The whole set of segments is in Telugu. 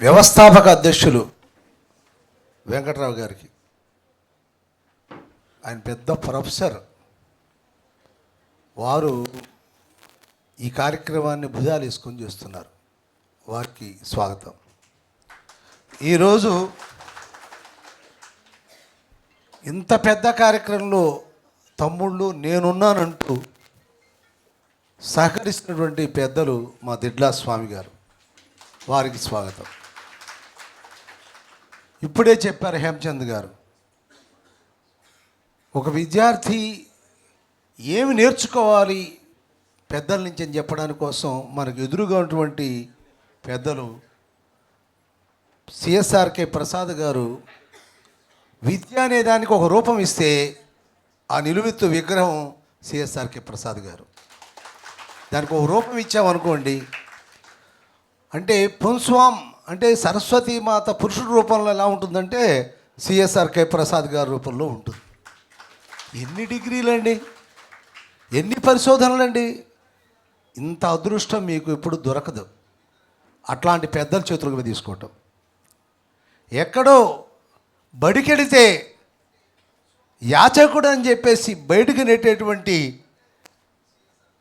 వ్యవస్థాపక అధ్యక్షులు వెంకట్రావు గారికి, ఆయన పెద్ద ప్రొఫెసర్, వారు ఈ కార్యక్రమాన్ని భుజాలు వేసుకొని చేస్తున్నారు. వారికి స్వాగతం. ఈరోజు ఇంత పెద్ద కార్యక్రమంలో తమ్ముళ్ళు నేనున్నానంటూ సహకరిస్తున్నటువంటి పెద్దలు మా దిడ్లా స్వామి గారు, వారికి స్వాగతం. ఇప్పుడే చెప్పారు హేమచంద్ గారు, ఒక విద్యార్థి ఏమి నేర్చుకోవాలి పెద్దల నుంచి అని చెప్పడానికి కోసం మనకు ఎదురుగా ఉన్నటువంటి పెద్దలు సిఎస్ఆర్కే ప్రసాద్ గారు విద్య అనే దానికి ఒక రూపం ఇస్తే ఆ నిలువెత్తు విగ్రహం సిఎస్ఆర్కే ప్రసాద్ గారు. దానికి ఒక రూపం ఇచ్చామనుకోండి, అంటే పుంస్వాం అంటే సరస్వతీ మాత పురుషుడి రూపంలో ఎలా ఉంటుందంటే సిఎస్ఆర్కే ప్రసాద్ గారి రూపంలో ఉంటుంది. ఎన్ని డిగ్రీలండి, ఎన్ని పరిశోధనలండి, ఇంత అదృష్టం మీకు ఎప్పుడు దొరకదు. అట్లాంటి పెద్దల చేతులకు తీసుకోవటం. ఎక్కడో బడికెడితే యాచకుడు అని చెప్పేసి బయటికి నెట్టేటువంటి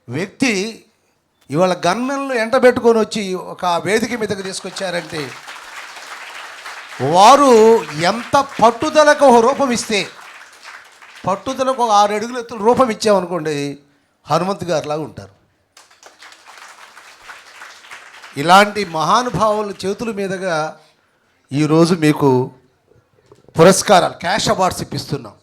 వ్యక్తి ఇవాళ గన్మెన్లు ఎంటబెట్టుకొని వచ్చి ఒక వేదిక మీదకి తీసుకొచ్చారంటే వారు ఎంత పట్టుదలకు ఒక రూపం ఇస్తే, పట్టుదలకు ఒక 6 అడుగుల ఎత్తుల రూపం ఇచ్చామనుకోండి, హనుమంత్ గారిలాగా ఉంటారు. ఇలాంటి మహానుభావుల చేతుల మీదుగా ఈరోజు మీకు పురస్కారాలు, క్యాష్ అవార్డ్స్ ఇప్పిస్తున్నాం.